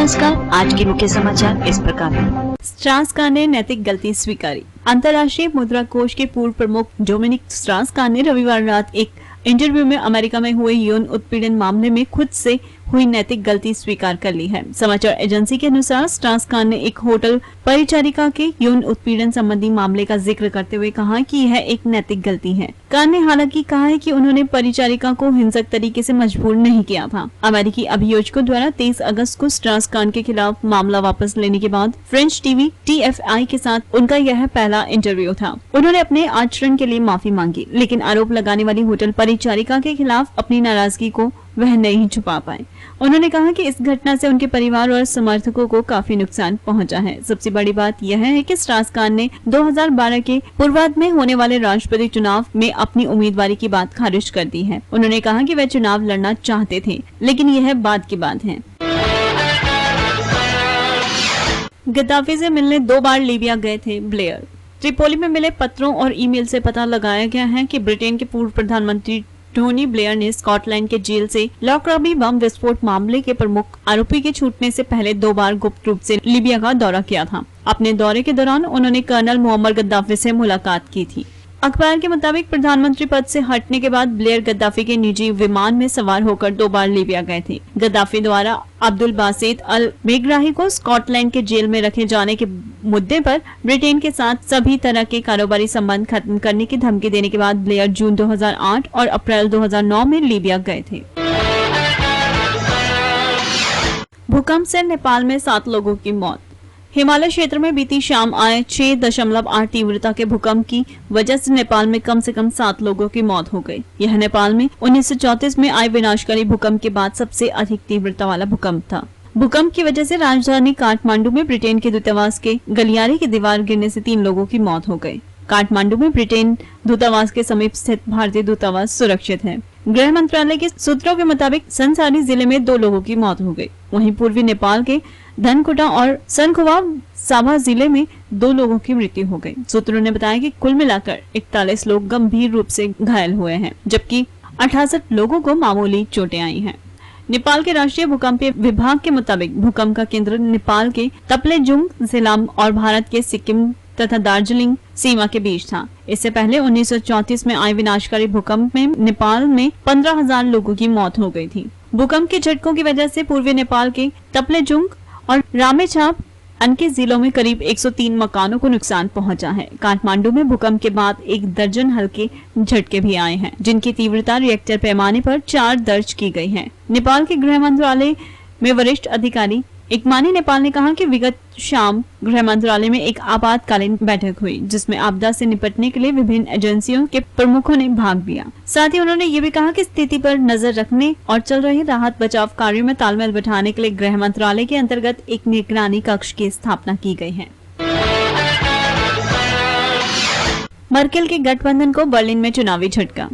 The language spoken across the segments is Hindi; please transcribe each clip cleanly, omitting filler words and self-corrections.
नमस्कार, आज के मुख्य समाचार इस प्रकार हैं। स्ट्रास कान ने नैतिक गलती स्वीकारी। अंतर्राष्ट्रीय मुद्रा कोष के पूर्व प्रमुख डोमिनिक स्ट्रास कान ने रविवार रात एक इंटरव्यू में अमेरिका में हुए यौन उत्पीड़न मामले में खुद से हुई नैतिक गलती स्वीकार कर ली है। समाचार एजेंसी के अनुसार स्ट्रास कान ने एक होटल परिचारिका के यौन उत्पीड़न संबंधी मामले का जिक्र करते हुए कहा कि यह एक नैतिक गलती है। कान ने हालांकि कहा है कि उन्होंने परिचारिका को हिंसक तरीके से मजबूर नहीं किया था। अमेरिकी अभियोजकों द्वारा 23 अगस्त को स्ट्रास कान के खिलाफ मामला वापस लेने के बाद फ्रेंच टीवी TFI के साथ उनका यह पहला इंटरव्यू था। उन्होंने अपने आचरण के लिए माफी मांगी, लेकिन आरोप लगाने वाली होटल परिचारिका के खिलाफ अपनी नाराजगी को वह नहीं छुपा पाए। उन्होंने कहा कि इस घटना से उनके परिवार और समर्थकों को काफी नुकसान पहुंचा है। सबसे बड़ी बात यह है कि स्ट्रास कान ने 2012 के पूर्वार्ध में होने वाले राष्ट्रपति चुनाव में अपनी उम्मीदवारी की बात खारिज कर दी है। उन्होंने कहा कि वे चुनाव लड़ना चाहते थे, लेकिन यह बाद की बात है। गद्दाफी से मिलने 2 बार लीबिया गए थे ब्लेयर। त्रिपोली में मिले पत्रों और ईमेल से पता लगाया गया है कि ब्रिटेन के पूर्व प्रधानमंत्री टोनी ब्लेयर ने स्कॉटलैंड के जेल से लॉकरबी बम विस्फोट मामले के प्रमुख आरोपी के छूटने से पहले 2 बार गुप्त रूप से लीबिया का दौरा किया था। अपने दौरे के दौरान उन्होंने कर्नल मुअम्मर गद्दाफी से मुलाकात की थी। अखबार के मुताबिक प्रधानमंत्री पद से हटने के बाद ब्लेयर गद्दाफी के निजी विमान में सवार होकर 2 बार लीबिया गए थे। गद्दाफी द्वारा अब्दुल बासित अल मेग्राही को स्कॉटलैंड के जेल में रखे जाने के मुद्दे पर ब्रिटेन के साथ सभी तरह के कारोबारी संबंध खत्म करने की धमकी देने के बाद ब्लेयर जून 2008 और अप्रैल 2009 में लीबिया गए थे। भूकंप से नेपाल में 7 लोगों की मौत। हिमालय क्षेत्र में बीती शाम आए 6.8 तीव्रता के भूकंप की वजह से नेपाल में कम से कम 7 लोगों की मौत हो गई। यह नेपाल में 1934 में आए विनाशकारी भूकंप के बाद सबसे अधिक तीव्रता वाला भूकंप था। भूकंप की वजह से राजधानी काठमांडू में ब्रिटेन के दूतावास के गलियारे की दीवार गिरने से 3 लोगों की मौत हो गई। काठमांडू में ब्रिटेन दूतावास के समीप स्थित भारतीय दूतावास सुरक्षित है। गृह मंत्रालय के सूत्रों के मुताबिक संसारी जिले में 2 लोगों की मौत हो गई। वहीं पूर्वी नेपाल के धनकुटा और सनखुवा साभा जिले में 2 लोगों की मृत्यु हो गई। सूत्रों ने बताया कि कुल मिलाकर 41 लोग गंभीर रूप से घायल हुए हैं, जबकि 68 लोगों को मामूली चोटें आई हैं। नेपाल के राष्ट्रीय भूकंपीय विभाग के मुताबिक भूकंप का केंद्र नेपाल के तप्लेजुंग जिला और भारत के सिक्किम तथा दार्जिलिंग सीमा के बीच था। इससे पहले 1934 में आए विनाशकारी भूकंप में नेपाल में 15,000 लोगों की मौत हो गई थी। भूकंप के झटकों की वजह से पूर्वी नेपाल के तप्लेजुंग और रामेछाप अन्य जिलों में करीब 103 मकानों को नुकसान पहुंचा है। काठमांडू में भूकंप के बाद 1 दर्जन हल्के झटके भी आए हैं, जिनकी तीव्रता रिएक्टर पैमाने पर 4 दर्ज की गई है। नेपाल के गृह मंत्रालय में वरिष्ठ अधिकारी एकमानी नेपाल ने कहा कि विगत शाम गृह मंत्रालय में एक आपातकालीन बैठक हुई, जिसमें आपदा से निपटने के लिए विभिन्न एजेंसियों के प्रमुखों ने भाग लिया। साथ ही उन्होंने ये भी कहा कि स्थिति पर नजर रखने और चल रहे राहत बचाव कार्यों में तालमेल बिठाने के लिए गृह मंत्रालय के अंतर्गत एक निगरानी कक्ष की स्थापना की गई है। मर्केल के गठबंधन को बर्लिन में चुनावी झटका।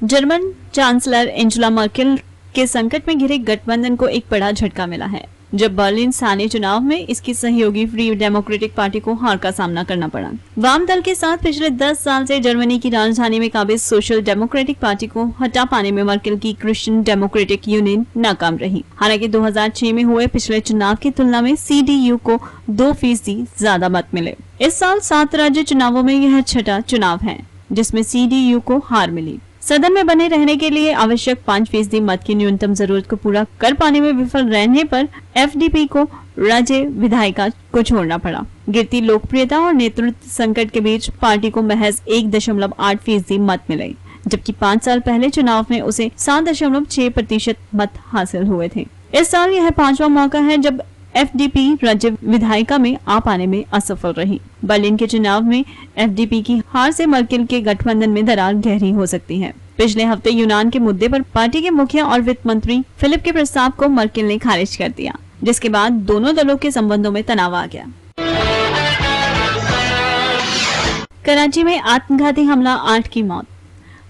जर्मन चांसलर एंजेला मर्केल के संकट में घिरे गठबंधन को एक बड़ा झटका मिला है, जब बर्लिन स्थानीय चुनाव में इसकी सहयोगी फ्री डेमोक्रेटिक पार्टी को हार का सामना करना पड़ा। वाम दल के साथ पिछले 10 साल से जर्मनी की राजधानी में काबिज सोशल डेमोक्रेटिक पार्टी को हटा पाने में मर्केल की क्रिश्चियन डेमोक्रेटिक यूनियन नाकाम रही। हालांकि 2006 में हुए पिछले चुनाव की तुलना में CDU को 2% ज्यादा मत मिले। इस साल 7 राज्य चुनावों में यह छठा चुनाव है जिसमें CDU को हार मिली। सदन में बने रहने के लिए आवश्यक 5% मत की न्यूनतम जरूरत को पूरा कर पाने में विफल रहने पर FDP को राज्य विधायिका को छोड़ना पड़ा। गिरती लोकप्रियता और नेतृत्व संकट के बीच पार्टी को महज 1.8% मत मिले, जबकि 5 साल पहले चुनाव में उसे 7.6% मत हासिल हुए थे। इस साल यह 5वां मौका है जब FDP राज्य विधायिका में आ पाने में असफल रही। बर्लिन के चुनाव में FDP की हार से मर्केल के गठबंधन में दरार गहरी हो सकती है। पिछले हफ्ते यूनान के मुद्दे पर पार्टी के मुखिया और वित्त मंत्री फिलिप के प्रस्ताव को मर्केल ने खारिज कर दिया, जिसके बाद दोनों दलों के संबंधों में तनाव आ गया। कराची में आत्मघाती हमला, 8 की मौत।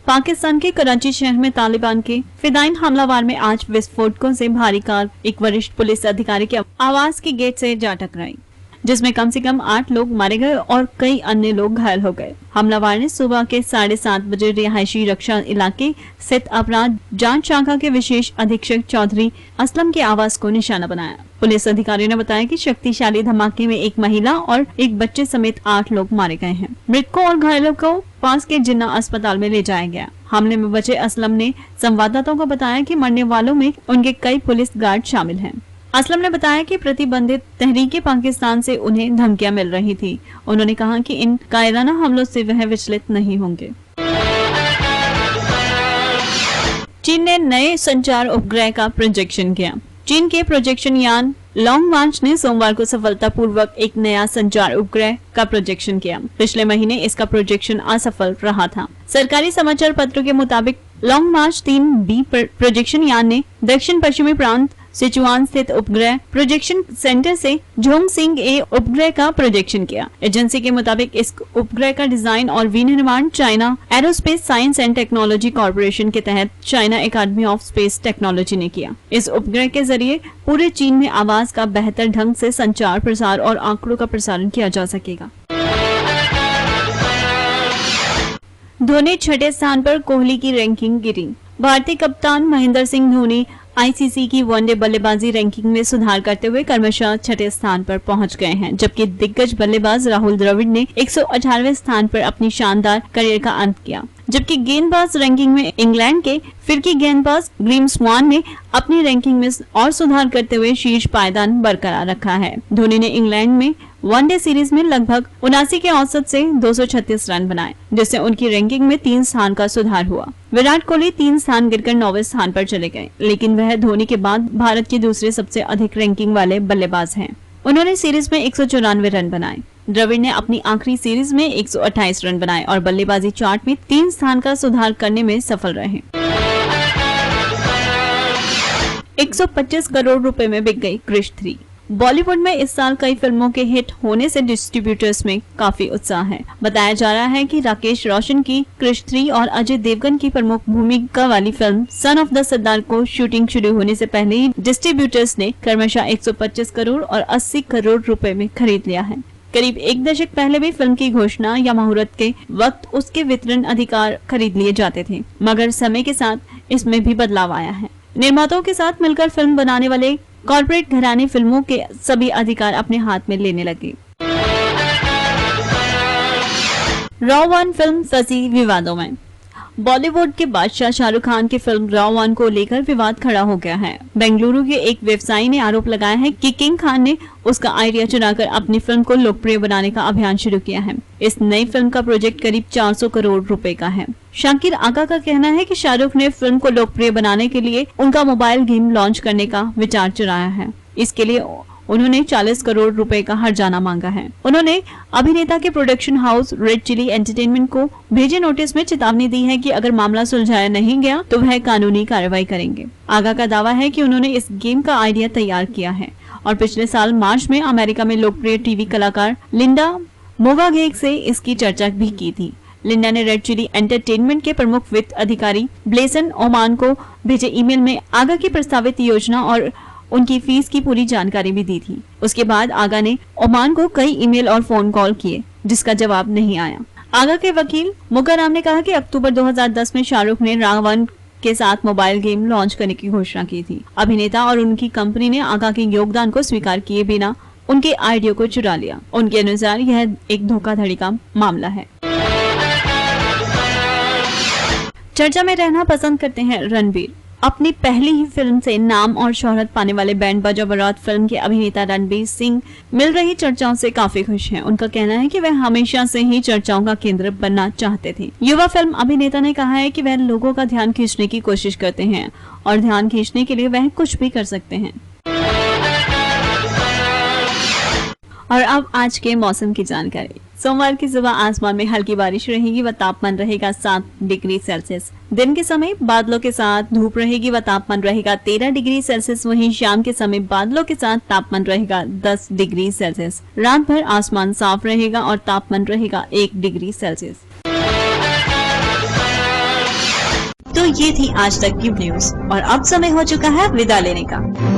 पाकिस्तान के कराची शहर में तालिबान के फिदाइन हमलावर में आज विस्फोटकों से भारी कार एक वरिष्ठ पुलिस अधिकारी के आवास के गेट से जा टकराई। जिसमें कम से कम 8 लोग मारे गए और कई अन्य लोग घायल हो गए। हमलावर ने सुबह के 7:30 बजे रिहायशी रक्षा इलाके स्थित अपराध जांच शाखा के विशेष अधीक्षक चौधरी असलम के आवास को निशाना बनाया। पुलिस अधिकारियों ने बताया कि शक्तिशाली धमाके में एक महिला और एक बच्चे समेत 8 लोग मारे गए हैं। मृतकों और घायलों को पास के जिन्ना अस्पताल में ले जाया गया। हमले में बचे असलम ने संवाददाताओं को बताया कि मरने वालों में उनके कई पुलिस गार्ड शामिल हैं। असलम ने बताया कि प्रतिबंधित तहरीके पाकिस्तान से उन्हें धमकियां मिल रही थी। उन्होंने कहा कि इन कायराना हमलों से वह विचलित नहीं होंगे। चीन ने नए संचार उपग्रह का प्रोजेक्शन किया। चीन के प्रोजेक्शन यान लॉन्ग मार्च ने सोमवार को सफलतापूर्वक एक नया संचार उपग्रह का प्रोजेक्शन किया। पिछले महीने इसका प्रोजेक्शन असफल रहा था। सरकारी समाचार पत्रों के मुताबिक लॉन्ग मार्च 3B प्रोजेक्शन यान ने दक्षिण पश्चिमी प्रांत सिचुआन स्थित उपग्रह प्रोजेक्शन सेंटर से झोंगसिंग ए उपग्रह का प्रोजेक्शन किया। एजेंसी के मुताबिक इस उपग्रह का डिजाइन और विनिर्माण China aerospace science and technology corporation के तहत China academy of space technology ने किया। इस उपग्रह के जरिए पूरे चीन में आवाज का बेहतर ढंग से संचार, प्रसार और आंकड़ों का प्रसारण किया जा सकेगा। धोनी 6ठे स्थान पर, कोहली की रैंकिंग गिरी। भारतीय कप्तान महेंद्र सिंह धोनी आईसीसी की वनडे बल्लेबाजी रैंकिंग में सुधार करते हुए क्रमशः 6ठे स्थान पर पहुंच गए हैं, जबकि दिग्गज बल्लेबाज राहुल द्रविड़ ने 118वें स्थान पर अपनी शानदार करियर का अंत किया। जबकि गेंदबाज रैंकिंग में इंग्लैंड के फिरकी गेंदबाज ग्रीम स्वान ने अपनी रैंकिंग में और सुधार करते हुए शीर्ष पायदान बरकरार रखा है। धोनी ने इंग्लैंड में वनडे सीरीज में लगभग 79 के औसत से 236 रन बनाए, जिससे उनकी रैंकिंग में 3 स्थान का सुधार हुआ। विराट कोहली 3 स्थान गिरकर 9वें स्थान पर चले गए, लेकिन वह धोनी के बाद भारत के दूसरे सबसे अधिक रैंकिंग वाले बल्लेबाज हैं। उन्होंने सीरीज में 194 रन बनाए। द्रविड़ ने अपनी आखिरी सीरीज में 128 रन बनाए और बल्लेबाजी चार्ट में 3 स्थान का सुधार करने में सफल रहे। 125 करोड़ रुपए में बिक गई क्रिश 3। बॉलीवुड में इस साल कई फिल्मों के हिट होने से डिस्ट्रीब्यूटर्स में काफी उत्साह है। बताया जा रहा है कि राकेश रोशन की क्रिश 3 और अजय देवगन की प्रमुख भूमिका वाली फिल्म सन ऑफ द सरदार को शूटिंग शुरू होने से पहले ही डिस्ट्रीब्यूटर्स ने क्रमशः 125 करोड़ और 80 करोड़ रुपए में खरीद लिया है। करीब 1 दशक पहले भी फिल्म की घोषणा या मुहूर्त के वक्त उसके वितरण अधिकार खरीद लिए जाते थे, मगर समय के साथ इसमें भी बदलाव आया है। निर्माताओं के साथ मिलकर फिल्म बनाने वाले कॉर्पोरेट घराने फिल्मों के सभी अधिकार अपने हाथ में लेने लगे। रॉ 1 फिल्म फंसी विवादों में। बॉलीवुड के बादशाह शाहरुख खान की फिल्म रॉ 1 को लेकर विवाद खड़ा हो गया है। बेंगलुरु के एक व्यवसायी ने आरोप लगाया है कि किंग खान ने उसका आइडिया चुराकर अपनी फिल्म को लोकप्रिय बनाने का अभियान शुरू किया है। इस नई फिल्म का प्रोजेक्ट करीब 400 करोड़ रुपए का है। शाकिर आगा का कहना है कि शाहरुख ने फिल्म को लोकप्रिय बनाने के लिए उनका मोबाइल गेम लॉन्च करने का विचार चुराया है। इसके लिए उन्होंने 40 करोड़ रुपए का हर्जाना मांगा है। उन्होंने अभिनेता के production house red chilli entertainment को भेजे नोटिस में चेतावनी दी है कि अगर मामला सुलझाया नहीं गया तो वह कानूनी कार्रवाई करेंगे। आगा का दावा है कि उन्होंने इस गेम का आइडिया तैयार किया है और पिछले साल मार्च में अमेरिका में लोकप्रिय टीवी कलाकार लिंडा मोगागेग से इसकी चर्चा भी की थी। लिंडा ने रेड चिली एंटरटेनमेंट के प्रमुख वित्त अधिकारी ब्लेसन ओमान को भेजे ईमेल में आगा की प्रस्तावित योजना और उनकी फीस की पूरी जानकारी भी दी थी। उसके बाद आगा ने ओमान को कई ईमेल और फोन कॉल किए, जिसका जवाब नहीं आया। आगा के वकील मुगाराम ने कहा कि अक्टूबर 2010 में शाहरुख ने रॉ 1 के साथ मोबाइल गेम लॉन्च करने की घोषणा की थी। अभिनेता और उनकी कंपनी ने आगा के योगदान को स्वीकार किए बिना उनके आइडिया को चुरा लिया। उनके अनुसार यह एक धोखाधड़ी का मामला है। चर्चा में रहना पसंद करते हैं रणबीर। अपनी पहली ही फिल्म से नाम और शोहरत पाने वाले बैंड बाजा बारात फिल्म के अभिनेता रणबीर सिंह मिल रही चर्चाओं से काफी खुश हैं। उनका कहना है कि वह हमेशा से ही चर्चाओं का केंद्र बनना चाहते थे। युवा फिल्म अभिनेता ने कहा है कि वह लोगों का ध्यान खींचने की कोशिश करते हैं और ध्यान खींचने के लिए वह कुछ भी कर सकते हैं। और अब आज के मौसम की जानकारी। सोमवार की सुबह आसमान में हल्की बारिश रहेगी व तापमान रहेगा 7 डिग्री सेल्सियस। दिन के समय बादलों के साथ धूप रहेगी व तापमान रहेगा 13 डिग्री सेल्सियस। वहीं शाम के समय बादलों के साथ तापमान रहेगा 10 डिग्री सेल्सियस। रात भर आसमान साफ रहेगा और तापमान रहेगा 1 डिग्री सेल्सियस। तो ये थी आज तक की न्यूज और अब समय हो चुका है विदा लेने का।